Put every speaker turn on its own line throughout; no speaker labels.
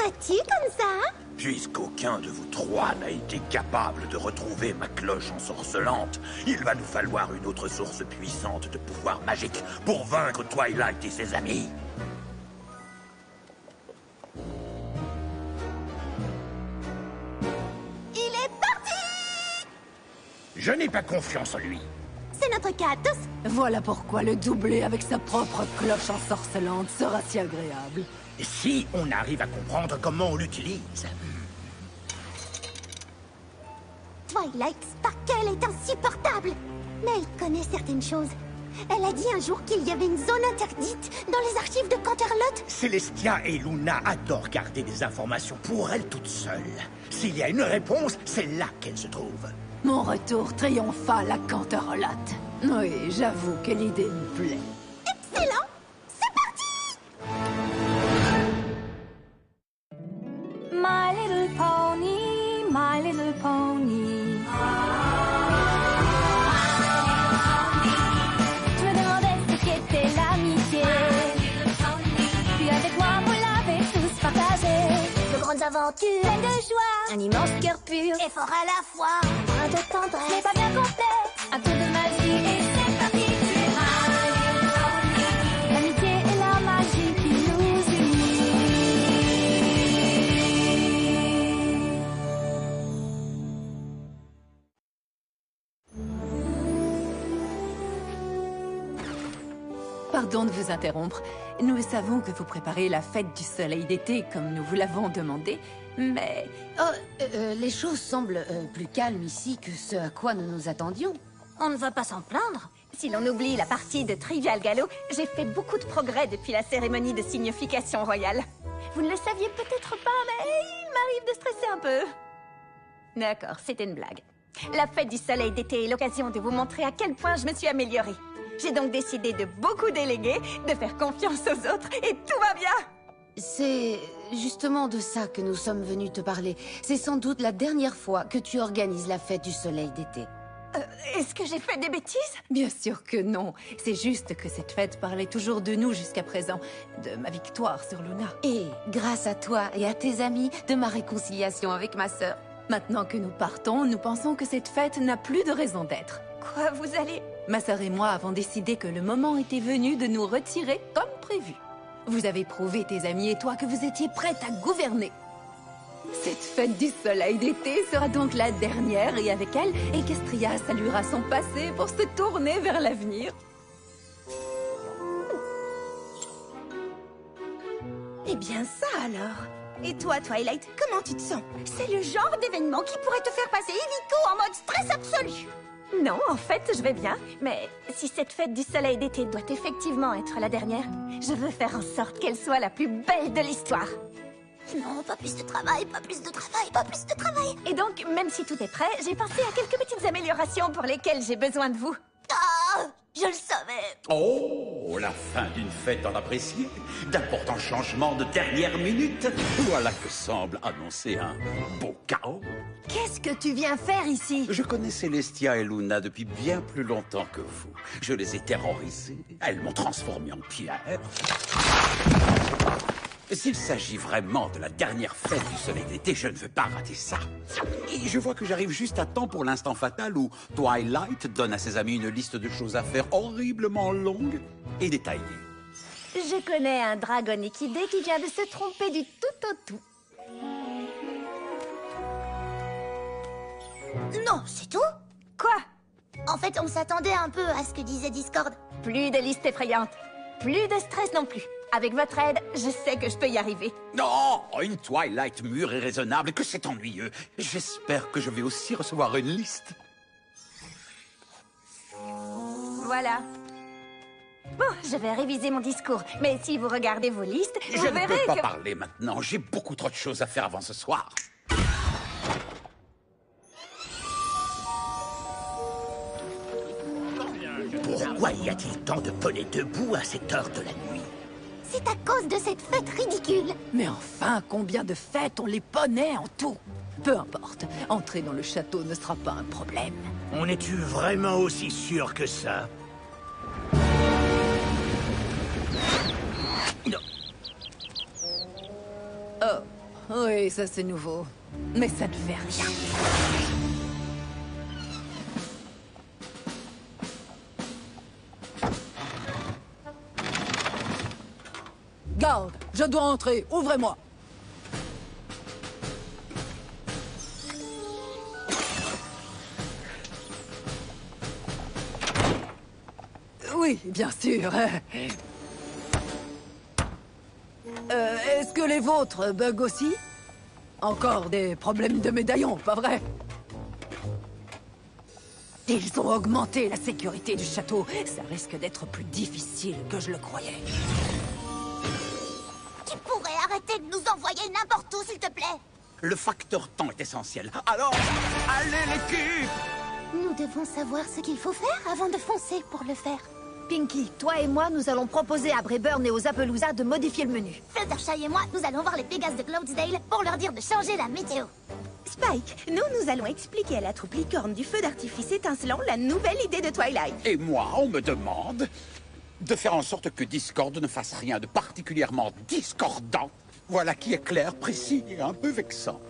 vas-tu comme ça?
Puisqu'aucun de vous trois n'a été capable de retrouver ma cloche ensorcelante, il va nous falloir une autre source puissante de pouvoir magique pour vaincre Twilight et ses amis.
Il est parti!
Je n'ai pas confiance en lui.
C'est notre cas à tous.
Voilà pourquoi le doubler avec sa propre cloche ensorcelante sera si agréable.
Si on arrive à comprendre comment on l'utilise.
Twilight Sparkle est insupportable. Mais elle connaît certaines choses. Elle a dit un jour qu'il y avait une zone interdite dans les archives de Canterlot.
Célestia et Luna adorent garder des informations pour elles toutes seules. S'il y a une réponse, c'est là qu'elle se trouve.
Mon retour triomphal à Canterlot. Oui, j'avoue que l'idée me plaît.
Excellent! C'est parti!
My little pony, my little pony. Je me demandais ce qu'était l'amitié. Puis avec moi, vous l'avez tous partagé.
De grandes aventures,
Pleine de joie,
un immense cœur pur,
et fort à la fois.
un brin de tendresse.
C'est pas bien complet, un tour de magie et c'est parti. Tu es my little pony. L'amitié et la magie qui nous unit.
Pardon de vous interrompre. Nous savons que vous préparez la fête du soleil d'été comme nous vous l'avons demandé, mais...
Les choses semblent plus calmes ici que ce à quoi nous nous attendions.
On ne va pas s'en plaindre. Si l'on oublie la partie de Trivial Gallo, j'ai fait beaucoup de progrès depuis la cérémonie de signification royale. Vous ne le saviez peut-être pas, mais il m'arrive de stresser un peu. D'accord, c'était une blague. La fête du soleil d'été est l'occasion de vous montrer à quel point je me suis améliorée. J'ai donc décidé de beaucoup déléguer, de faire confiance aux autres, et tout va bien.
C'est justement de ça que nous sommes venus te parler. C'est sans doute la dernière fois que tu organises la fête du soleil d'été.
Est-ce que j'ai fait des bêtises?
Bien sûr que non. C'est juste que cette fête parlait toujours de nous jusqu'à présent, de ma victoire sur Luna.
Et grâce à toi et à tes amis, de ma réconciliation avec ma sœur.
Maintenant que nous partons, nous pensons que cette fête n'a plus de raison d'être.
Quoi, vous allez...
Ma sœur et moi avons décidé que le moment était venu de nous retirer comme prévu. Vous avez prouvé, tes amis et toi, que vous étiez prête à gouverner. Cette fête du soleil d'été sera donc la dernière, et avec elle, Equestria saluera son passé pour se tourner vers l'avenir.
Eh bien ça alors. Et toi, Twilight, comment tu te sens? C'est le genre d'événement qui pourrait te faire passer illico en mode stress absolu.
Non, en fait, je vais bien. Mais si cette fête du soleil d'été doit effectivement être la dernière, je veux faire en sorte qu'elle soit la plus belle de l'histoire.
Non, pas plus de travail, pas plus de travail, pas plus de travail.
Et donc, même si tout est prêt, j'ai pensé à quelques petites améliorations pour lesquelles j'ai besoin de vous.
Ah, je le savais.
Oh, la fin d'une fête en appréciée. D'importants changements de dernière minute. Voilà que semble annoncer un beau chaos.
Qu'est-ce que tu viens faire ici?
Je connais Célestia et Luna depuis bien plus longtemps que vous. Je les ai terrorisés. Elles m'ont transformé en pierre. S'il s'agit vraiment de la dernière fête du soleil d'été, je ne veux pas rater ça. Et je vois que j'arrive juste à temps pour l'instant fatal où Twilight donne à ses amis une liste de choses à faire horriblement longue et détaillée.
Je connais un dragon équidé qui vient de se tromper du tout au tout.
Non, c'est tout?
Quoi?
En fait, on s'attendait un peu à ce que disait Discord.
Plus de listes effrayantes. Plus de stress non plus. Avec votre aide, je sais que je peux y arriver.
Non, une Twilight mûre et raisonnable, que c'est ennuyeux. J'espère que je vais aussi recevoir une liste.
Voilà. Bon, je vais réviser mon discours. Mais si vous regardez vos listes,
Je
vous
ne
verrez
peux pas
que...
parler maintenant. J'ai beaucoup trop de choses à faire avant ce soir.
Pourquoi y a-t-il tant de poneys debout à cette heure de la nuit?
C'est à cause de cette fête ridicule.
Mais enfin, combien de fêtes ont les poneys en tout? Peu importe, entrer dans le château ne sera pas un problème.
On est-tu vraiment aussi sûr que ça? Non.
Oh, Oui, ça c'est nouveau. Mais ça ne fait rien. Garde, je dois entrer. Ouvrez-moi. Oui, bien sûr. Est-ce que les vôtres bug aussi? Encore des problèmes de médaillons, pas vrai? Ils ont augmenté la sécurité du château. Ça risque d'être plus difficile que je le croyais.
Tu pourrais arrêter de nous envoyer n'importe où, s'il te plaît?
Le facteur temps est essentiel. Alors, allez l'équipe!
Nous devons savoir ce qu'il faut faire avant de foncer pour le faire.
Pinky, toi et moi, nous allons proposer à Brayburn et aux Appaloosa de modifier le menu.
Fluttershy et moi, nous allons voir les Pégases de Cloudsdale pour leur dire de changer la météo.
Spike, nous allons expliquer à la troupe licorne du feu d'artifice étincelant la nouvelle idée de Twilight.
Et moi, on me demande de faire en sorte que Discord ne fasse rien de particulièrement discordant. Voilà qui est clair, précis et un peu vexant.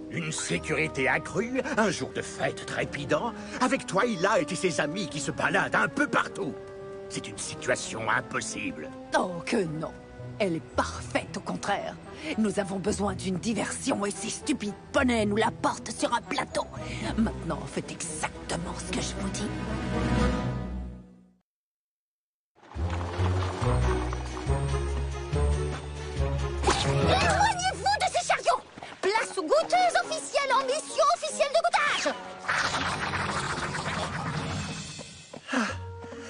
Une sécurité accrue, un jour de fête trépidant, avec Twilight et ses amis qui se baladent un peu partout. C'est une situation impossible.
Oh que non. Elle est parfaite au contraire. Nous avons besoin d'une diversion et ces stupides poneys nous la portent sur un plateau. Maintenant, faites exactement ce que je vous dis.
Éloignez-vous de ces chariots! Place aux goûteuses officielles en mission officielle de goûtage!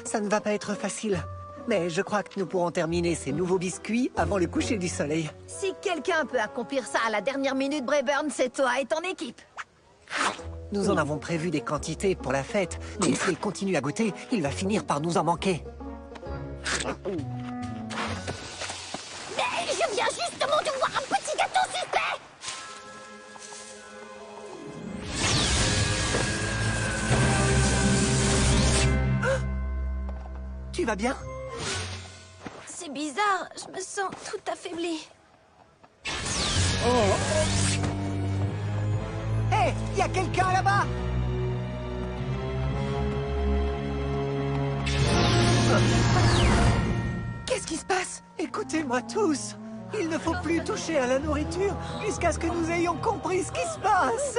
Ça ne va pas être facile. Mais je crois que nous pourrons terminer ces nouveaux biscuits avant le coucher du soleil.
Si quelqu'un peut accomplir ça à la dernière minute, Brayburn, c'est toi et ton équipe.
Nous en avons prévu des quantités pour la fête, mais s'il continue à goûter, il va finir par nous en manquer.
Mais je viens justement de voir un petit gâteau suspect!
Tu vas bien?
C'est bizarre, je me sens tout affaiblie.
Hé, y a quelqu'un là-bas? Qu'est-ce qui se passe? Écoutez-moi tous. Il ne faut plus toucher à la nourriture jusqu'à ce que nous ayons compris ce qui se passe.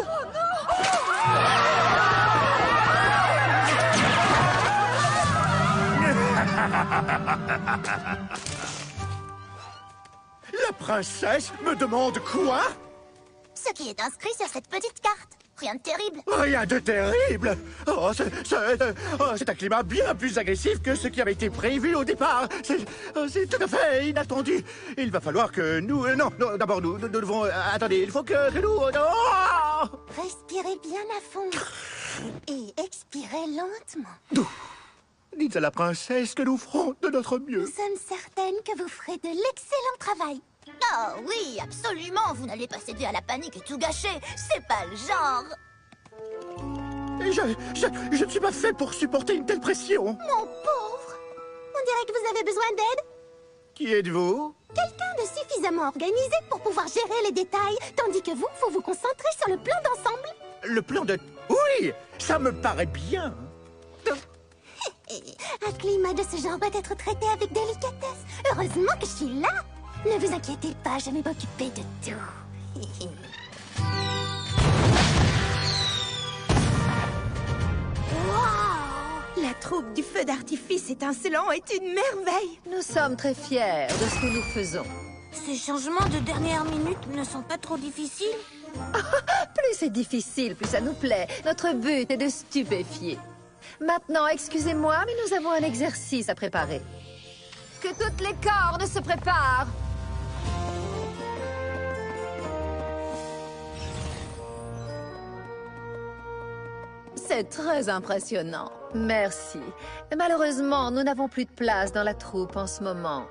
La princesse me demande quoi?
Ce qui est inscrit sur cette petite carte. Rien de terrible.
Rien de terrible. C'est un climat bien plus agressif que ce qui avait été prévu au départ. C'est tout à fait inattendu. Il va falloir que nous... non, d'abord nous devons... attendez, il faut que nous... oh!
Respirez bien à fond. Et expirez lentement.
Dites à la princesse que nous ferons de notre mieux.
Nous sommes certaines que vous ferez de l'excellent travail. Oh oui, absolument. Vous n'allez pas céder à la panique et tout gâcher. C'est pas le genre.
Je ne suis pas fait pour supporter une telle pression.
Mon pauvre. On dirait que vous avez besoin d'aide.
Qui êtes-vous?
Quelqu'un de suffisamment organisé pour pouvoir gérer les détails, tandis que vous, faut vous concentrer sur le plan d'ensemble.
Le plan de... Oui, ça me paraît bien.
Un climat de ce genre doit être traité avec délicatesse. Heureusement que je suis là. Ne vous inquiétez pas, je vais m'occuper de tout.
Wow! La troupe du feu d'artifice étincelant est une merveille.
Nous sommes très fiers de ce que nous faisons.
Ces changements de dernière minute ne sont pas trop difficiles?
Plus c'est difficile, plus ça nous plaît. Notre but est de stupéfier. Maintenant, excusez-moi, mais nous avons un exercice à préparer. Que toutes les cordes se préparent.
C'est très impressionnant.
Merci. Malheureusement, nous n'avons plus de place dans la troupe en ce moment.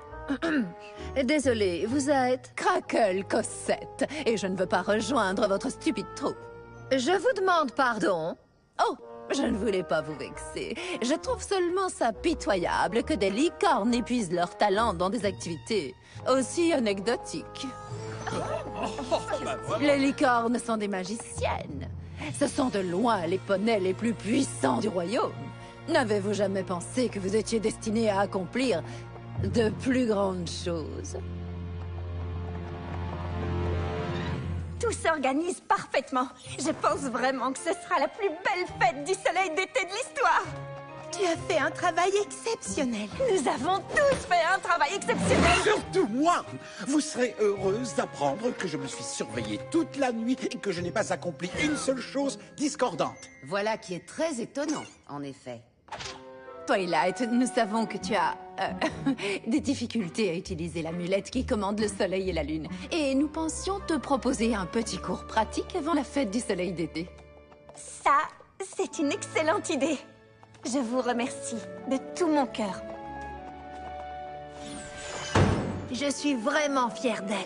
Désolée, vous êtes...
Crackle Cosette. Et je ne veux pas rejoindre votre stupide troupe.
Je vous demande pardon.
Oh, Je ne voulais pas vous vexer. Je trouve seulement ça pitoyable que des licornes épuisent leur talent dans des activités aussi anecdotiques. Les licornes sont des magiciennes. Ce sont de loin les poneys les plus puissants du royaume. N'avez-vous jamais pensé que vous étiez destiné à accomplir de plus grandes choses?
Tout s'organise parfaitement. Je pense vraiment que ce sera la plus belle fête du soleil d'été de l'histoire.
Tu as fait un travail exceptionnel.
Nous avons tous fait un travail exceptionnel.
Surtout moi! Vous serez heureuse d'apprendre que je me suis surveillée toute la nuit et que je n'ai pas accompli une seule chose discordante.
Voilà qui est très étonnant, en effet.
Twilight, nous savons que tu as des difficultés à utiliser l'amulette qui commande le soleil et la lune. Et nous pensions te proposer un petit cours pratique avant la fête du soleil d'été.
Ça, c'est une excellente idée. Je vous remercie de tout mon cœur.
Je suis vraiment fière d'elle.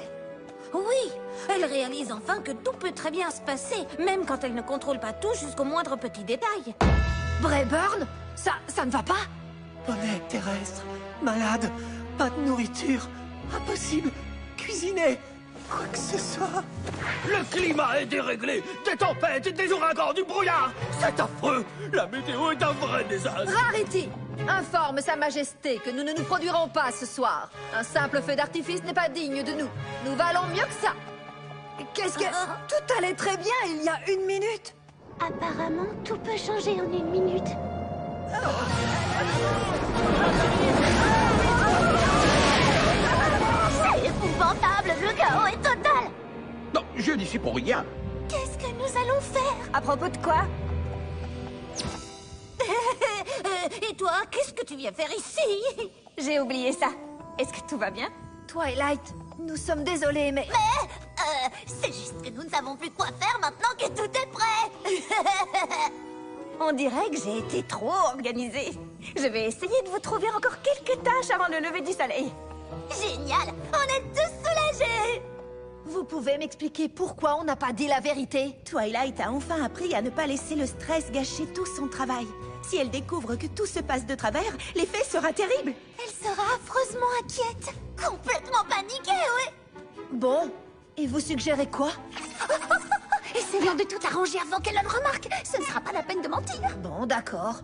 Oui, elle réalise enfin que tout peut très bien se passer, même quand elle ne contrôle pas tout jusqu'au moindre petit détail. Brayburn, ça ne va pas?
Poney terrestre, malade, pas de nourriture, impossible, cuisiner, quoi que ce soit.
Le climat est déréglé, des tempêtes, des ouragans, du brouillard. C'est affreux. La météo est un vrai désastre.
Rarity, informe Sa Majesté que nous ne nous produirons pas ce soir. Un simple feu d'artifice n'est pas digne de nous. Nous valons mieux que ça.
Qu'est-ce que... Tout allait très bien il y a 1 minute.
Apparemment, tout peut changer en 1 minute. C'est épouvantable, le chaos est total.
Non, je n'y suis pour rien.
Qu'est-ce que nous allons faire?
À propos de quoi?
Et toi, qu'est-ce que tu viens faire ici?
J'ai oublié ça. Est-ce que tout va bien?
Twilight, nous sommes désolés, mais...
C'est juste que nous ne savons plus quoi faire maintenant que tout est prêt.
On dirait que j'ai été trop organisée. Je vais essayer de vous trouver encore quelques tâches avant le lever du soleil.
Génial, on est tous soulagés.
Vous pouvez m'expliquer pourquoi on n'a pas dit la vérité?
Twilight a enfin appris à ne pas laisser le stress gâcher tout son travail. Si elle découvre que tout se passe de travers, l'effet sera terrible.
Elle sera affreusement inquiète. Complètement paniquée, oui.
Bon, et vous suggérez quoi?
Essayons de tout arranger avant qu'elle le remarque. Ce ne sera pas la peine de mentir.
Bon, d'accord.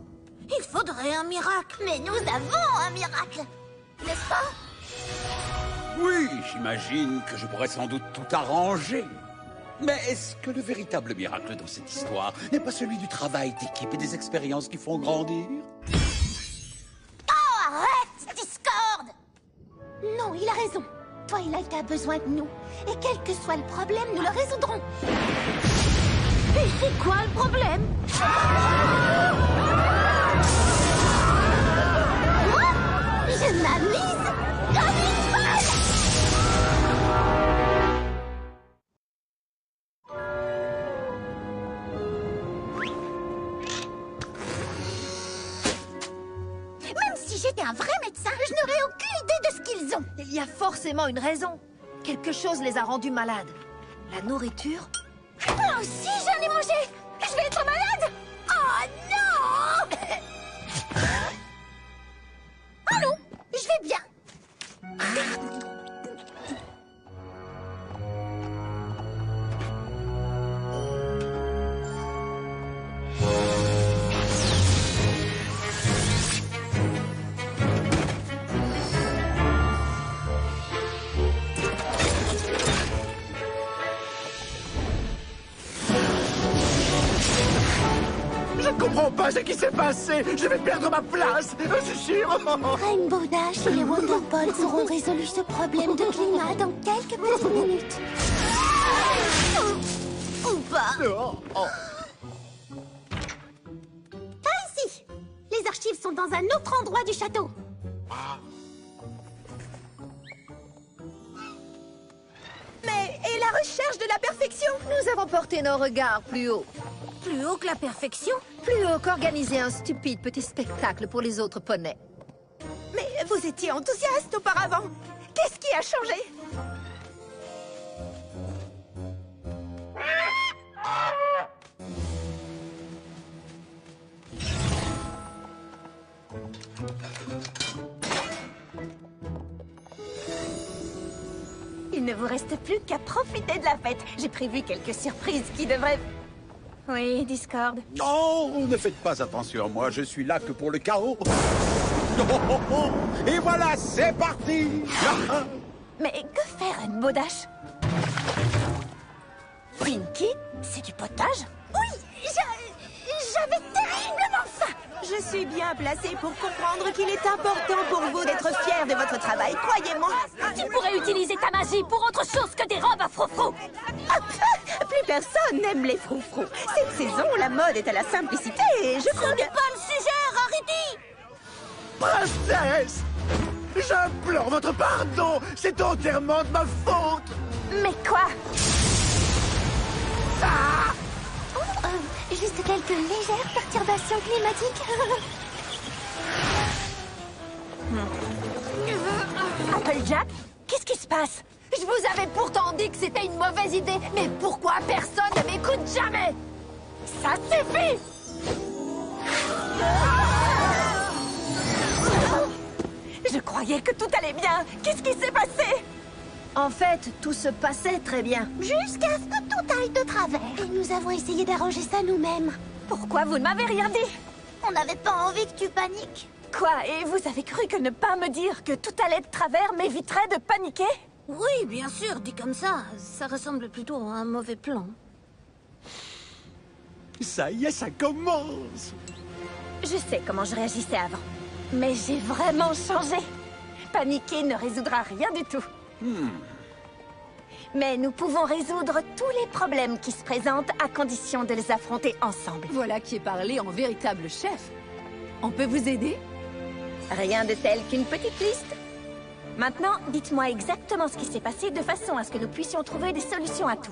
Il faudrait un miracle. Mais nous avons un miracle. N'est-ce pas?
Oui, j'imagine que je pourrais sans doute tout arranger. Mais est-ce que le véritable miracle dans cette histoire n'est pas celui du travail d'équipe et des expériences qui font grandir?
Oh, arrête, Discord! Non, il a raison. Twilight a besoin de nous. Et quel que soit le problème, nous le résoudrons.
Et c'est quoi le problème?
Je m'amuse comme une folle! Même si j'étais un vrai médecin, je n'aurais aucune idée de ce qu'ils ont.
Il y a forcément une raison. Quelque chose les a rendus malades. La nourriture?
Moi aussi, j'en ai mangé. Je vais être malade. Oh non! Oh non, je vais bien.
Je ne comprends pas ce qui s'est passé. Je vais perdre ma place, c'est sûr.
Rainbow Dash et les Wonderbolts auront résolu ce problème de climat dans quelques petites minutes. Ou pas. Par ici. Les archives sont dans un autre endroit du château.
Mais, et la recherche de la perfection?
Nous avons porté nos regards plus haut. Plus haut que la perfection? Plus haut qu'organiser un stupide petit spectacle pour les autres poneys.
Mais vous étiez enthousiaste auparavant. Qu'est-ce qui a changé?
Il ne vous reste plus qu'à profiter de la fête. J'ai prévu quelques surprises qui devraient... Oui, Discord.
Non, ne faites pas attention à moi, je suis là que pour le chaos. Et voilà, c'est parti.
Mais que faire, une Baudache? Pinky, c'est du potage?
Oui, j'avais terriblement faim. Je suis bien placée pour comprendre qu'il est important pour vous d'être fiers de votre travail, croyez-moi.
Tu pourrais utiliser ta magie pour autre chose que des robes à froufrou.
Plus personne n'aime les froufrous. Cette saison, la mode est à la simplicité et je crois que...
C'est pas le sujet, Rarity!
Princesse! J'implore votre pardon! C'est entièrement de ma faute!
Mais quoi?
Juste quelques légères perturbations climatiques.
Applejack? Qu'est-ce qui se passe?
Je vous avais pourtant dit que c'était une mauvaise idée, mais pourquoi personne ne m'écoute jamais?
Ça suffit! Je croyais que tout allait bien. Qu'est-ce qui s'est passé?
En fait, tout se passait très bien.
Jusqu'à ce que tout aille de travers. Et nous avons essayé d'arranger ça nous-mêmes.
Pourquoi vous ne m'avez rien dit?
On n'avait pas envie que tu paniques.
Quoi? Et vous avez cru que ne pas me dire que tout allait de travers m'éviterait de paniquer?
Oui, bien sûr, dit comme ça ressemble plutôt à un mauvais plan.
Ça y est, ça commence.
Je sais comment je réagissais avant. Mais j'ai vraiment changé. Paniquer ne résoudra rien du tout. Mais nous pouvons résoudre tous les problèmes qui se présentent à condition de les affronter ensemble.
Voilà qui est parlé en véritable chef. On peut vous aider?
Rien de tel qu'une petite liste. Maintenant, dites-moi exactement ce qui s'est passé de façon à ce que nous puissions trouver des solutions à tout.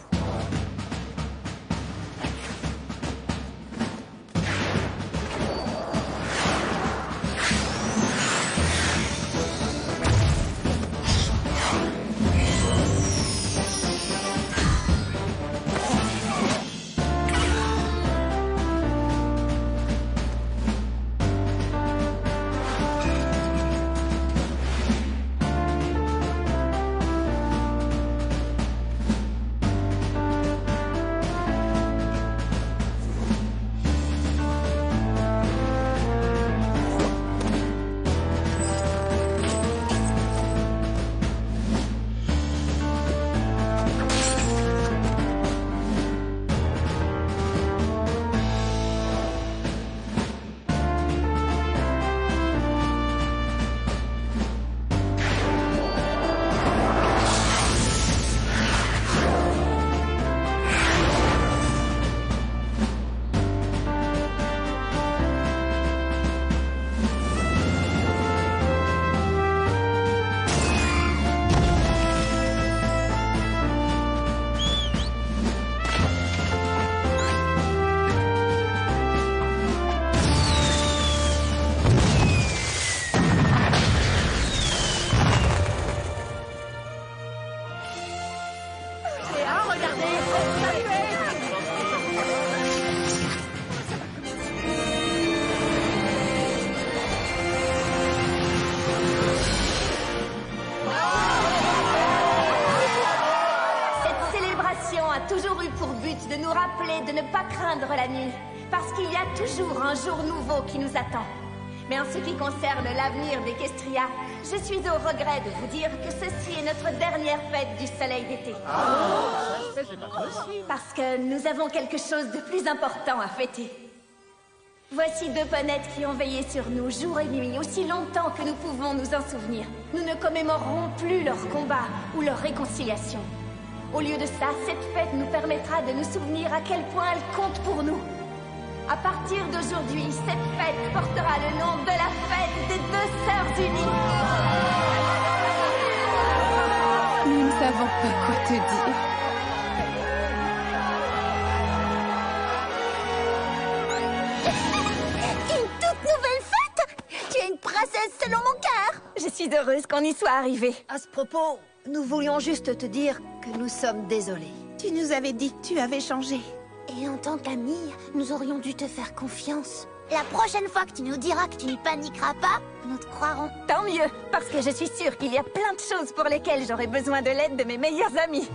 De nous rappeler de ne pas craindre la nuit, parce qu'il y a toujours un jour nouveau qui nous attend. Mais en ce qui concerne l'avenir d'Equestria, je suis au regret de vous dire que ceci est notre dernière fête du soleil d'été. Parce que nous avons quelque chose de plus important à fêter. Voici deux ponettes qui ont veillé sur nous jour et nuit, aussi longtemps que nous pouvons nous en souvenir. Nous ne commémorerons plus leur combat ou leur réconciliation. Au lieu de ça, cette fête nous permettra de nous souvenir à quel point elle compte pour nous. À partir d'aujourd'hui, cette fête portera le nom de la fête des deux sœurs unies.
Nous ne savons pas quoi te dire.
Une toute nouvelle fête? Tu es une princesse selon mon cœur.
Je suis heureuse qu'on y soit arrivé.
À ce propos, nous voulions juste te dire que nous sommes désolés.
Tu nous avais dit que tu avais changé.
Et en tant qu'amie, nous aurions dû te faire confiance. La prochaine fois que tu nous diras que tu ne paniqueras pas, nous te croirons.
Tant mieux, parce que je suis sûre qu'il y a plein de choses pour lesquelles j'aurai besoin de l'aide de mes meilleurs amis.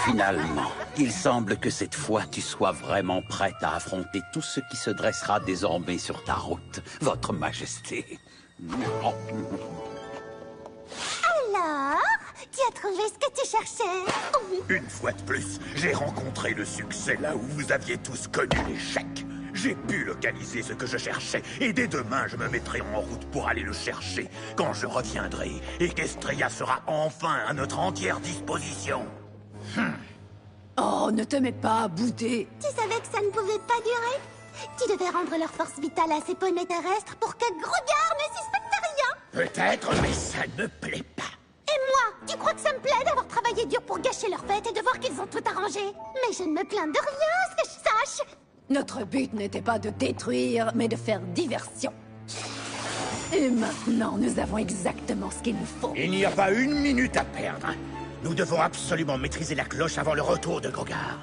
Finalement, il semble que cette fois tu sois vraiment prête à affronter tout ce qui se dressera désormais sur ta route, Votre Majesté.
Alors, tu as trouvé ce que tu cherchais?
Une fois de plus, j'ai rencontré le succès là où vous aviez tous connu l'échec. J'ai pu localiser ce que je cherchais, et dès demain, je me mettrai en route pour aller le chercher. Quand je reviendrai, Equestria sera enfin à notre entière disposition.
Oh, ne te mets pas à bouder.
Tu savais que ça ne pouvait pas durer? Tu devais rendre leur force vitale à ces poneys terrestres pour que Grogar ne suspecte rien.
Peut-être, mais ça ne me plaît pas.
Et moi, tu crois que ça me plaît d'avoir travaillé dur pour gâcher leur fête et de voir qu'ils ont tout arrangé? Mais je ne me plains de rien, à ce que je sache.
Notre but n'était pas de détruire, mais de faire diversion. Et maintenant, nous avons exactement ce qu'il nous faut.
Il n'y a pas une minute à perdre. Nous devons absolument maîtriser la cloche avant le retour de Grogar.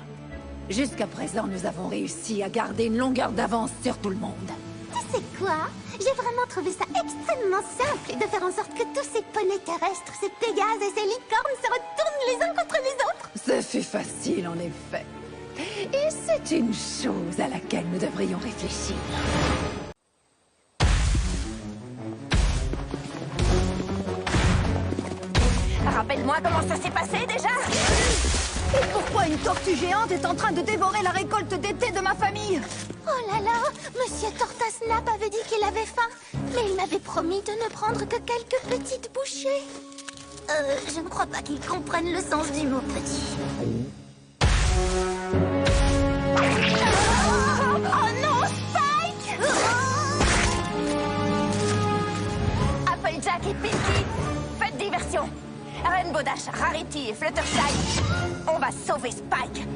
Jusqu'à présent, nous avons réussi à garder une longueur d'avance sur tout le monde.
Tu sais quoi? J'ai vraiment trouvé ça extrêmement simple de faire en sorte que tous ces poneys terrestres, ces pégases et ces licornes se retournent les uns contre les autres.
Ce fut facile, en effet. Et c'est une chose à laquelle nous devrions réfléchir.
Rappelle-moi comment ça s'est passé déjà?
Et pourquoi une tortue géante est en train de dévorer la récolte d'été de ma famille?
Oh là là, Monsieur Tortasnap avait dit qu'il avait faim, mais il m'avait promis de ne prendre que quelques petites bouchées. Je ne crois pas qu'il comprenne le sens du mot petit. Oh non, Spike!
Applejack et Pinky, faites diversion. Rainbow Dash, Rarity et Fluttershy, on va sauver Spike.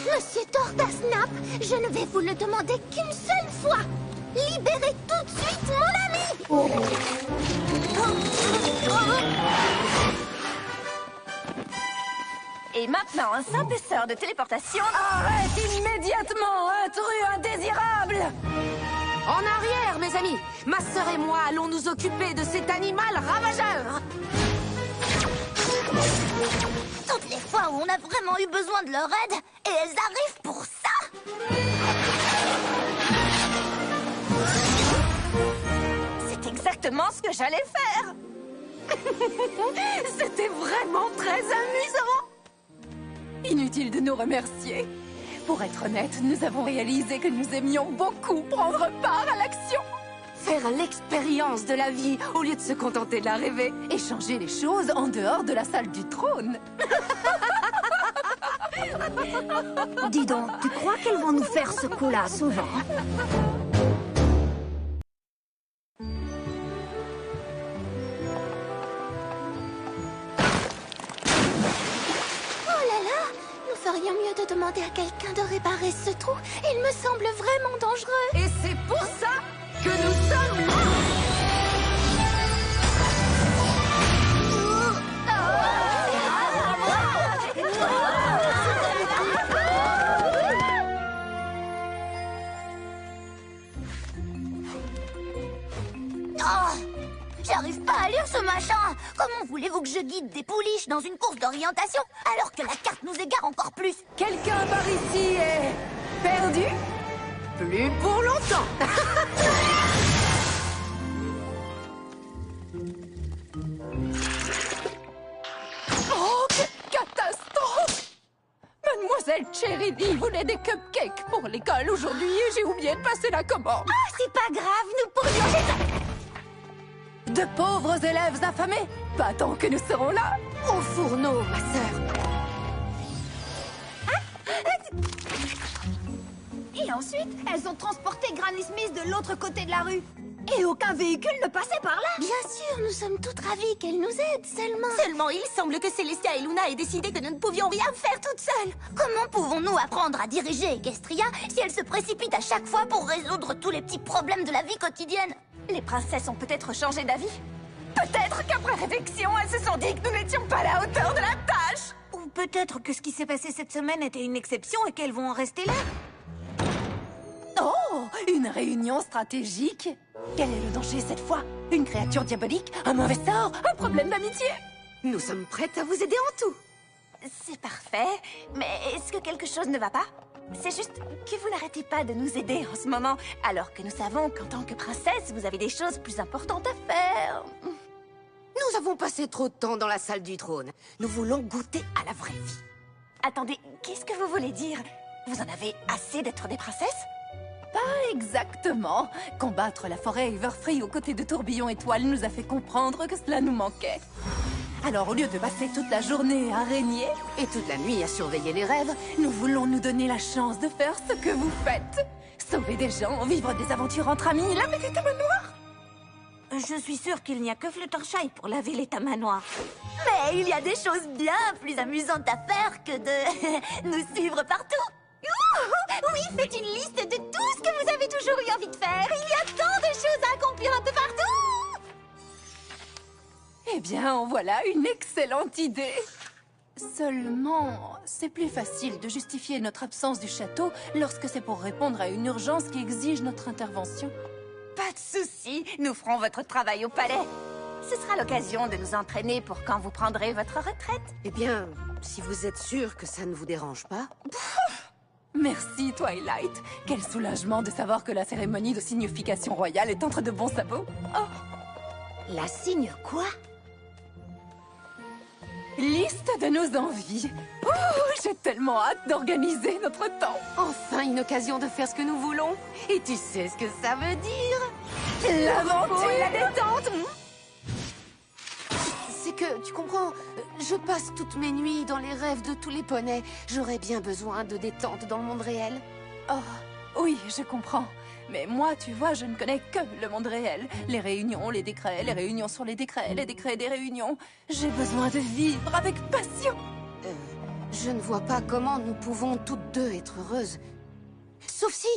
Monsieur Tortasnap, je ne vais vous le demander qu'une seule fois. Libérez tout de suite mon ami!
Et maintenant, un simple sort de téléportation.
Arrête immédiatement, intrus indésirable!
En arrière, mes amis! Ma sœur et moi allons nous occuper de cet animal ravageur!
Toutes les fois où on a vraiment eu besoin de leur aide, et elles arrivent pour ça!
C'est exactement ce que j'allais faire.
C'était vraiment très amusant! Inutile de nous remercier. Pour être honnête, nous avons réalisé que nous aimions beaucoup prendre part à l'action.
Faire l'expérience de la vie au lieu de se contenter de la rêver.
Et changer les choses en dehors de la salle du trône.
Dis donc, tu crois qu'elles vont nous faire ce coup-là souvent?
Nous ferions mieux de demander à quelqu'un de réparer ce trou. Il me semble vraiment dangereux.
Et c'est pour ça que nous sommes là!
Oh, j'arrive pas à lire ce machin. Comment voulez-vous que je guide des pouliches dans une course d'orientation alors que la carte nous égare encore plus?
Quelqu'un par ici est perdu? Plus pour longtemps!
Oh, quelle catastrophe! Mademoiselle Cherry voulait des cupcakes pour l'école aujourd'hui et j'ai oublié de passer la commande.
Ah, c'est pas grave, nous pourrions...
De pauvres élèves affamés? Pas tant que nous serons là.
Au fourneau, ma sœur!
Et ensuite, elles ont transporté Granny Smith de l'autre côté de la rue. Et aucun véhicule ne passait par là.
Bien sûr, nous sommes toutes ravies qu'elle nous aide, seulement...
Seulement, il semble que Célestia et Luna aient décidé que nous ne pouvions rien faire toutes seules.
Comment pouvons-nous apprendre à diriger Equestria si elle se précipite à chaque fois pour résoudre tous les petits problèmes de la vie quotidienne?
Les princesses ont peut-être changé d'avis. Peut-être qu'après réflexion, elles se sont dit que nous n'étions pas à la hauteur de la tâche.
Ou peut-être que ce qui s'est passé cette semaine était une exception et qu'elles vont en rester là.
Oh, une réunion stratégique. Quel est le danger cette fois? Une créature diabolique? Un mauvais sort? Un problème d'amitié?
Nous sommes prêtes à vous aider en tout.
C'est parfait, mais est-ce que quelque chose ne va pas? C'est juste que vous n'arrêtez pas de nous aider en ce moment, alors que nous savons qu'en tant que princesse, vous avez des choses plus importantes à faire.
Nous avons passé trop de temps dans la salle du trône. Nous voulons goûter à la vraie vie.
Attendez, qu'est-ce que vous voulez dire? Vous en avez assez d'être des princesses?
Pas exactement. Combattre la forêt Everfree aux côtés de Tourbillon Étoile nous a fait comprendre que cela nous manquait. Alors au lieu de passer toute la journée à régner
Et toute la nuit à surveiller les rêves,
nous voulons nous donner la chance de faire ce que vous faites. Sauver des gens, vivre des aventures entre amis, laver des tamanoirs.
Je suis sûre qu'il n'y a que Fluttershy pour laver les tamanoirs.
Mais il y a des choses bien plus amusantes à faire que de nous suivre partout.
Oui, faites une liste de tout ce que vous avez toujours eu envie de faire. Il y a tant de choses à accomplir un peu partout.
Eh bien, en voilà une excellente idée. Seulement, c'est plus facile de justifier notre absence du château lorsque c'est pour répondre à une urgence qui exige notre intervention.
Pas de souci, nous ferons votre travail au palais. Ce sera l'occasion de nous entraîner pour quand vous prendrez votre retraite.
eh bien, si vous êtes sûr que ça ne vous dérange pas...
Merci, Twilight. Quel soulagement de savoir que la cérémonie de signification royale est entre de bons sabots. Oh,
La signe quoi?
liste de nos envies. Oh, j'ai tellement hâte d'organiser notre temps.
Enfin une occasion de faire ce que nous voulons. Et tu sais ce que ça veut dire?
L'aventure
Et la détente.
C'est que, tu comprends, je passe toutes mes nuits dans les rêves de tous les poneys. J'aurais bien besoin de détente dans le monde réel.
Oh, oui, je comprends. Mais moi, tu vois, je ne connais que le monde réel. Les réunions, les décrets, les réunions sur les décrets des réunions. J'ai besoin de vivre avec passion.
Je ne vois pas comment nous pouvons toutes deux être heureuses. Sauf si...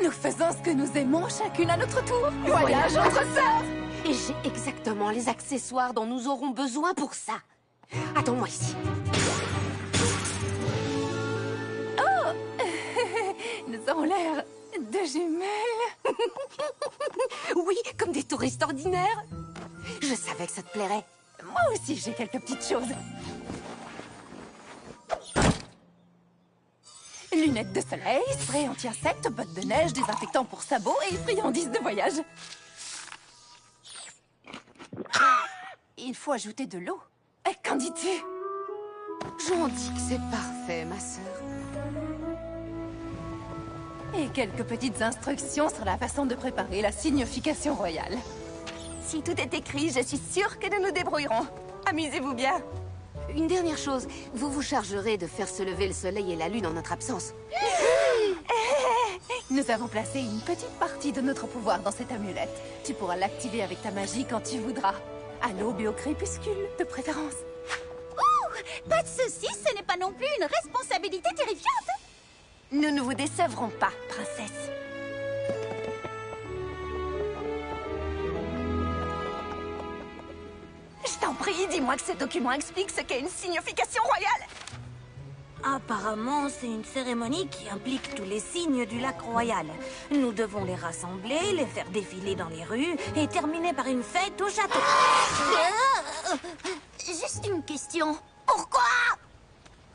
Nous faisons ce que nous aimons chacune à notre tour. Voyage entre sœurs.
Et j'ai exactement les accessoires dont nous aurons besoin pour ça. Attends-moi ici.
Nous avons l'air de jumelles.
Oui, comme des touristes ordinaires. Je savais que ça te plairait.
Moi aussi, j'ai quelques petites choses. Lunettes de soleil, spray anti-insectes, bottes de neige, désinfectant pour sabots et friandises de voyage. Il faut ajouter de l'eau. Qu'en dis-tu?
J'en dis que c'est parfait, ma sœur.
Et quelques petites instructions sur la façon de préparer la signification royale.
Si tout est écrit, je suis sûre que nous nous débrouillerons. Amusez-vous bien.
Une dernière chose, vous vous chargerez de faire se lever le soleil et la lune en notre absence.
Nous avons placé une petite partie de notre pouvoir dans cette amulette. Tu pourras l'activer avec ta magie quand tu voudras. À l'aube et au crépuscule, de préférence.
Pas de soucis, ce n'est pas non plus une responsabilité terrifiante. Nous ne vous décevrons pas, princesse. Je t'en prie, dis-moi que ce document explique ce qu'est une signification royale.
Apparemment, c'est une cérémonie qui implique tous les signes du lac royal. Nous devons les rassembler, les faire défiler dans les rues et terminer par une fête au château.
Juste une question. Pourquoi?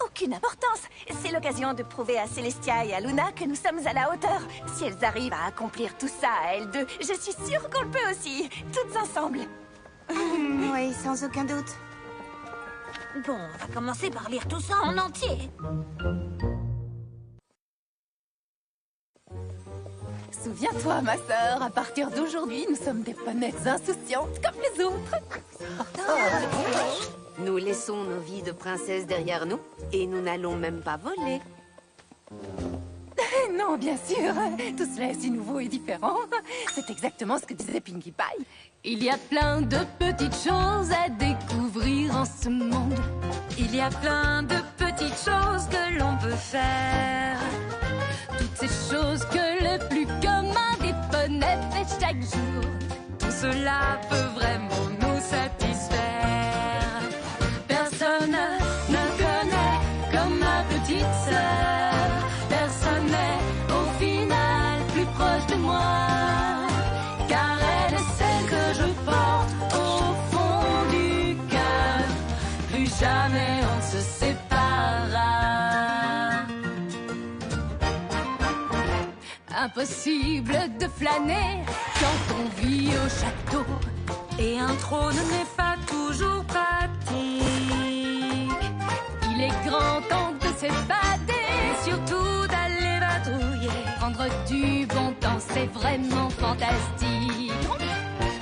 Aucune importance. C'est l'occasion de prouver à Célestia et à Luna que nous sommes à la hauteur. Si elles arrivent à accomplir tout ça à elles deux, je suis sûre qu'on le peut aussi, toutes ensemble.
Oui, sans aucun doute.
Bon, on va commencer par lire tout ça en entier.
Souviens-toi, ma sœur, à partir d'aujourd'hui, nous sommes des ponettes insouciantes comme les autres.
Nous laissons nos vies de princesses derrière nous et nous n'allons même pas voler.
non, bien sûr. Tout cela est si nouveau et différent. C'est exactement ce que disait Pinkie Pie. Il y a plein de petites choses à découvrir en ce monde.
Il y a plein de petites choses que l'on peut faire.
Toutes ces choses que le plus commun des poneys fait chaque jour.
Tout cela peut vraiment nous satisfaire. Personne ne connaît comme ma petite sœur. Personne n'est au final plus proche de moi. Car elle est celle que je porte au fond du cœur. Plus jamais on se séparera.
Impossible de flâner quand on vit au château.
Et un trône n'est pas toujours pratique.
Il est grand temps de s'évader,
et surtout d'aller vadrouiller.
Prendre du bon temps, c'est vraiment fantastique.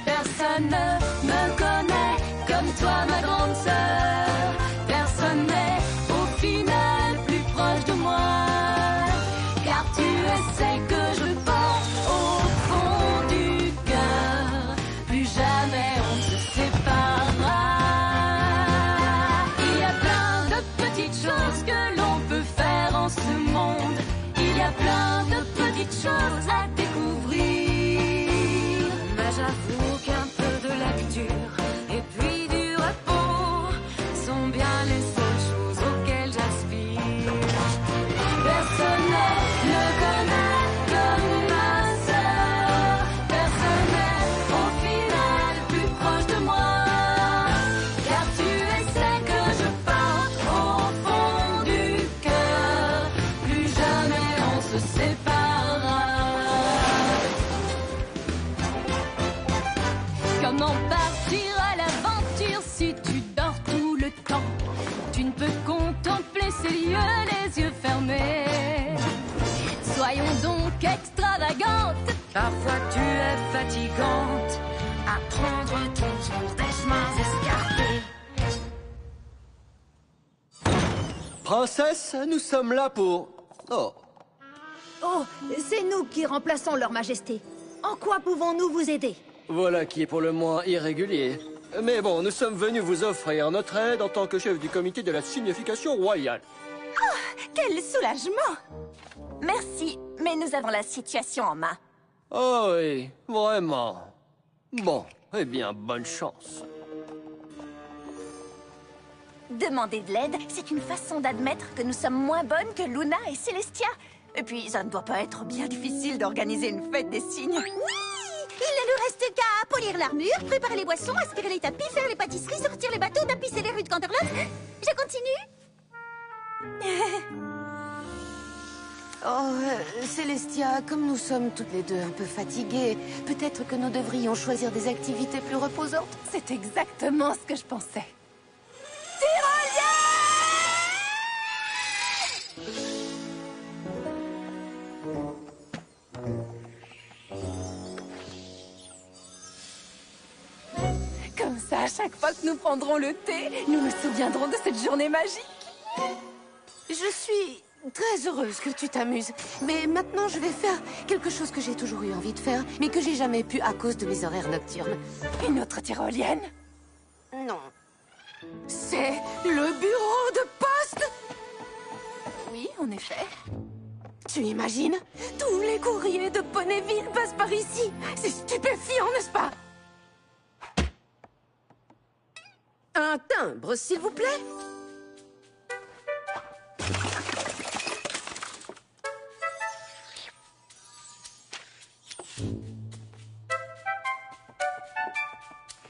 Personne ne me connaît comme toi, ma grande sœur. Personne n'est au final plus proche de moi. Car tu es celle que je porte au fond du cœur. Plus jamais on se séparera. Il y a plein de petites choses que l'on peut faire en ce monde. Il y a plein de petites choses à découvrir. Mais j'avoue qu'un peu de lecture et puis du repos sont bien les seules choses auxquelles j'aspire. Personne ne connaît comme ma sœur. Personne n'est au final plus proche de moi. Car tu es celle que je porte au fond du cœur. Plus jamais on se séparera.
Comment partir à l'aventure si tu dors tout le temps? Tu ne peux contempler ces lieux les yeux fermés. Soyons donc extravagantes.
Parfois tu es fatigante à prendre ton sens des chemins escarpés.
Princesse, nous sommes là pour... Oh,
Oh, c'est nous qui remplaçons leur majesté. En quoi pouvons-nous vous aider?
voilà qui est pour le moins irrégulier. Mais bon, nous sommes venus vous offrir notre aide en tant que chef du comité de la signification royale.
Quel soulagement! Merci, mais nous avons la situation en main.
Oh oui, vraiment. Bon, eh bien, bonne chance.
Demander de l'aide, c'est une façon d'admettre que nous sommes moins bonnes que Luna et Célestia. Et puis, ça ne doit pas être bien difficile d'organiser une fête des signes.
Oui! Il ne nous reste qu'à polir l'armure, préparer les boissons, aspirer les tapis, faire les pâtisseries, sortir les bateaux, tapisser les rues de Canterlot. Je continue?
Célestia, comme nous sommes toutes les deux un peu fatiguées, peut-être que nous devrions choisir des activités plus reposantes.
C'est exactement ce que je pensais. Comme ça, à chaque fois que nous prendrons le thé, nous nous souviendrons de cette journée magique.
Je suis très heureuse que tu t'amuses. Mais maintenant, je vais faire quelque chose que j'ai toujours eu envie de faire, mais que j'ai jamais pu à cause de mes horaires nocturnes.
Une autre tyrolienne?
Non.
C'est le bureau de poste? Oui, en effet.
Tu imagines? Tous les courriers de Ponyville passent par ici. C'est stupéfiant, n'est-ce pas? Un timbre, s'il vous plaît.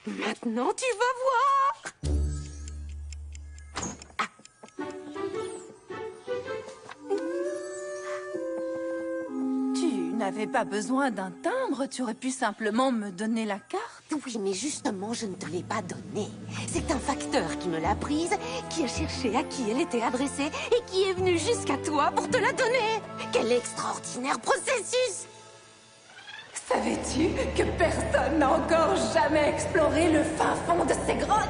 Maintenant, tu vas voir.
Tu n'avais pas besoin d'un timbre, tu aurais pu simplement me donner la carte.
Oui, mais justement, je ne te l'ai pas donnée. C'est un facteur qui me l'a prise, qui a cherché à qui elle était adressée et qui est venu jusqu'à toi pour te la donner. Quel extraordinaire processus!
Savais-tu que personne n'a encore jamais exploré le fin fond de ces grottes?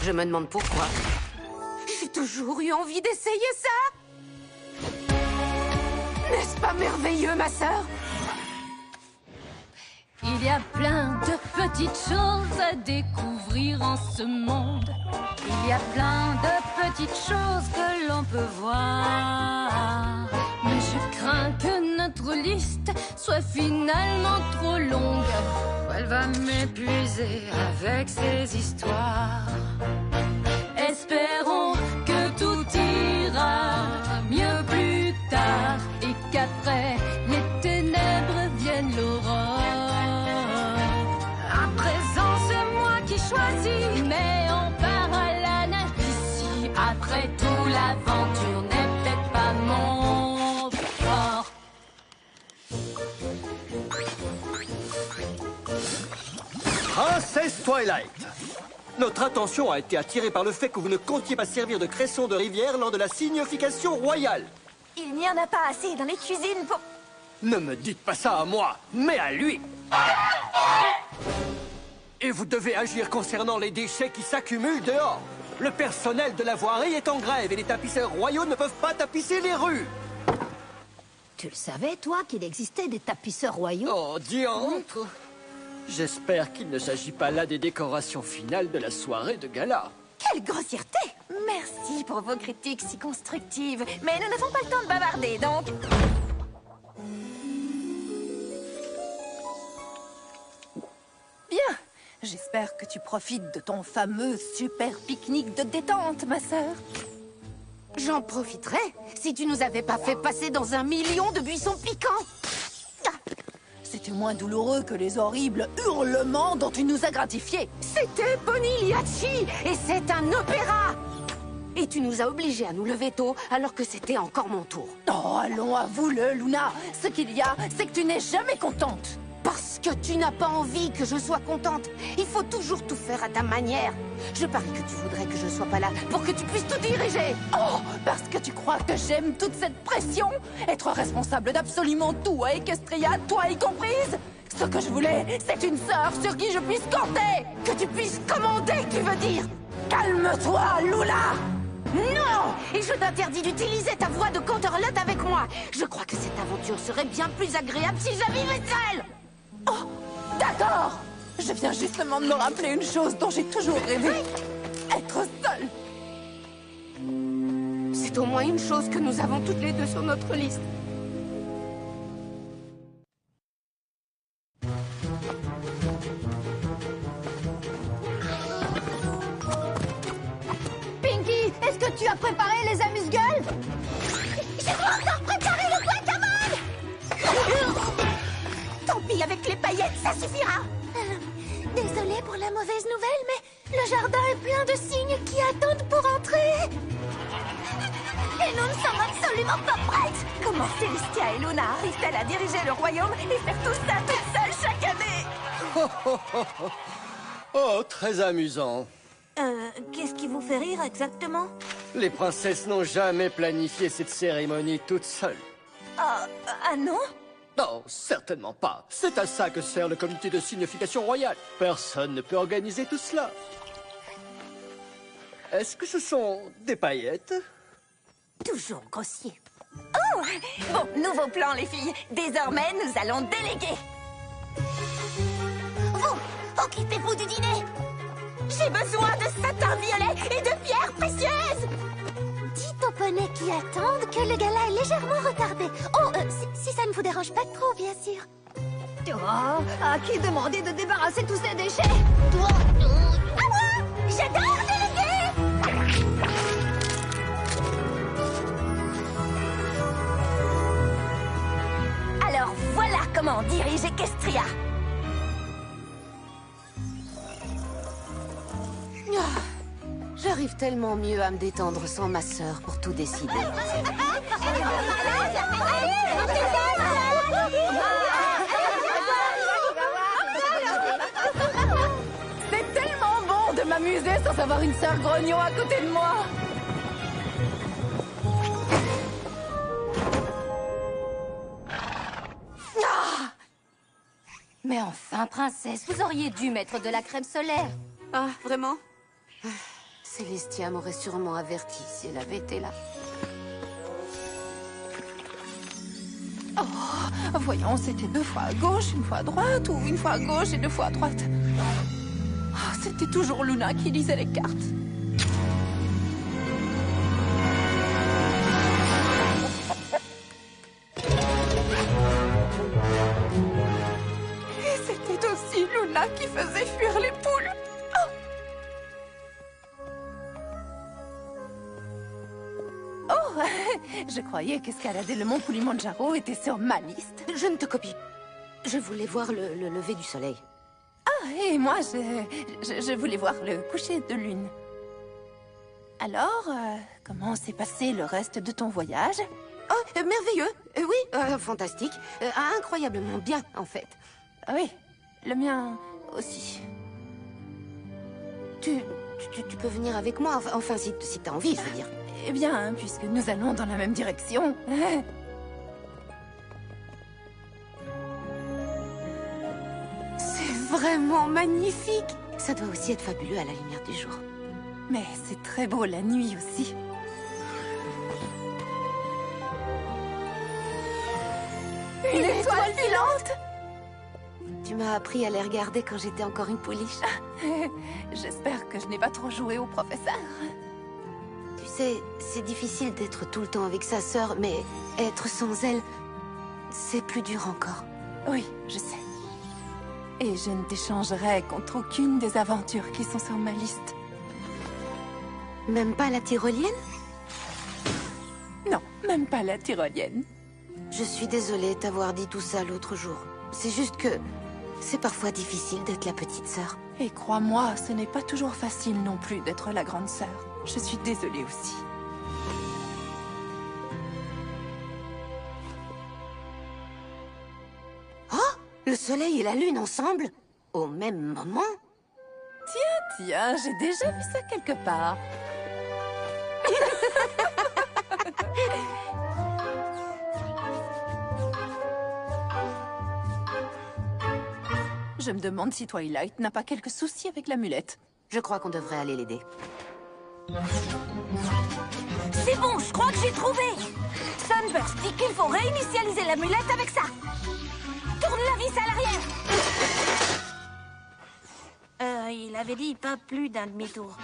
Je me demande pourquoi. J'ai toujours eu envie d'essayer ça. N'est-ce pas merveilleux, ma sœur?
Il y a plein de petites choses à découvrir en ce monde. Il y a plein de petites choses que l'on peut voir. Mais je crains que notre liste soit finalement trop longue. Elle va m'épuiser avec ces histoires. Espérons que tout ira mieux plus tard et qu'après les ténèbres vienne l'aurore. À présent, c'est moi qui choisis, mais on part à la nage d'ici. Après tout, l'aventure n'est peut-être pas mon fort.
Princesse Twilight, notre attention a été attirée par le fait que vous ne comptiez pas servir de cresson de rivière lors de la signification royale.
Il n'y en a pas assez dans les cuisines pour...
Ne me dites pas ça à moi, mais à lui. Et vous devez agir concernant les déchets qui s'accumulent dehors. Le personnel de la voirie est en grève et les tapisseurs royaux ne peuvent pas tapisser les rues.
Tu le savais, toi, qu'il existait des tapisseurs royaux?
Oh, diantre! J'espère qu'il ne s'agit pas là des décorations finales de la soirée de gala.
Quelle grossièreté! Merci pour vos critiques si constructives. Mais nous n'avons pas le temps de bavarder, donc...
Bien. J'espère que tu profites de ton fameux super pique-nique de détente, ma sœur.
J'en profiterais si tu nous avais pas fait passer dans 1 million de buissons piquants.
C'était moins douloureux que les horribles hurlements dont tu nous as gratifiés.
C'était Ponyliachi et c'est un opéra. Et tu nous as obligés à nous lever tôt alors que c'était encore mon tour.
Oh, allons, avoue-le, Luna. Ce qu'il y a, c'est que tu n'es jamais contente.
Parce que tu n'as pas envie que je sois contente. Il faut toujours tout faire à ta manière. Je parie que tu voudrais que je sois pas là pour que tu puisses tout diriger.
Oh, parce que tu crois que j'aime toute cette pression? Être responsable d'absolument tout à Equestria, toi y comprise? Ce que je voulais, c'est une sœur sur qui je puisse compter.
Que tu puisses commander, tu veux dire?
Calme-toi, Luna.
Non! Et je t'interdis d'utiliser ta voix de conterlotte avec moi. Je crois que cette aventure serait bien plus agréable si je vivais seule.
Oh, d'accord. Je viens justement de me rappeler une chose dont j'ai toujours rêvé. Être seule.
C'est au moins une chose que nous avons toutes les deux sur notre liste.
Pinky, est-ce que tu as préparé les amuse-gueules?
J'ai pas encore préparé le guacamole.
Tant pis, avec les paillettes, ça suffira.
Désolée pour la mauvaise nouvelle, mais le jardin est plein de cygnes qui attendent pour entrer. Et nous ne sommes absolument pas prêtes.
Comment Célestia et Luna arrivent-elles à diriger le royaume et faire tout ça toute seule chaque année?
Oh, très amusant.
Qu'est-ce qui vous fait rire exactement?
Les princesses n'ont jamais planifié cette cérémonie toutes seules.
Ah non?
Non, certainement pas. C'est à ça que sert le comité de signification royale. Personne ne peut organiser tout cela. Est-ce que ce sont des paillettes?
Toujours grossier. Oh! Bon, nouveau plan, les filles. Désormais, nous allons déléguer.
Vous, occupez-vous du dîner.
J'ai besoin de satin violet et de pierres précieuses.
Dites aux poneys qui attendent que le gala est légèrement retardé. Oh, si ça ne vous dérange pas trop, bien sûr.
Oh, à qui demander de débarrasser tous ces déchets?
À moi! J'adore déléguer!
Alors voilà comment on dirige Equestria.
J'arrive tellement mieux à me détendre sans ma sœur pour tout décider.
C'est tellement bon de m'amuser sans avoir une sœur grognon à côté de moi.
Mais enfin, princesse, vous auriez dû mettre de la crème solaire. Ah, vraiment? Célestia m'aurait sûrement averti si elle avait été là.
Voyons, c'était 2 fois à gauche, 1 fois à droite, ou 1 fois à gauche et 2 fois à droite. Oh, c'était toujours Luna qui lisait les cartes. Et c'était aussi Luna qui faisait fuir les poules. Oh, je croyais qu'escalader le mont Kilimanjaro était sur ma liste.
Je ne te copie. Je voulais voir le lever du soleil.
Ah, et moi, je voulais voir le coucher de lune. Alors, comment s'est passé le reste de ton voyage?
Oh, merveilleux. Oui, fantastique. Incroyablement bien, en fait.
Ah oui, le mien aussi.
Tu peux venir avec moi, enfin si t'as envie, je veux dire.
Eh bien, puisque nous allons dans la même direction.
C'est vraiment magnifique. Ça doit aussi être fabuleux à la lumière du jour.
Mais c'est très beau la nuit aussi. Une étoile filante!
Tu m'as appris à les regarder quand j'étais encore une pouliche.
J'espère que je n'ai pas trop joué au professeur.
Tu sais, c'est difficile d'être tout le temps avec sa sœur, mais être sans elle, c'est plus dur encore.
Oui, je sais. Et je ne t'échangerai contre aucune des aventures qui sont sur ma liste.
Même pas la tyrolienne?
Non, même pas la tyrolienne.
Je suis désolée de t'avoir dit tout ça l'autre jour. C'est juste que c'est parfois difficile d'être la petite sœur.
Et crois-moi, ce n'est pas toujours facile non plus d'être la grande sœur. Je suis désolée aussi.
Oh! Le soleil et la lune ensemble? Au même moment?
Tiens, j'ai déjà vu ça quelque part. Je me demande si Twilight n'a pas quelques soucis avec l'amulette.
Je crois qu'on devrait aller l'aider.
C'est bon, je crois que j'ai trouvé. Sunburst dit qu'il faut réinitialiser l'amulette avec ça. Tourne la vis à l'arrière. Il avait dit pas plus d'un demi-tour.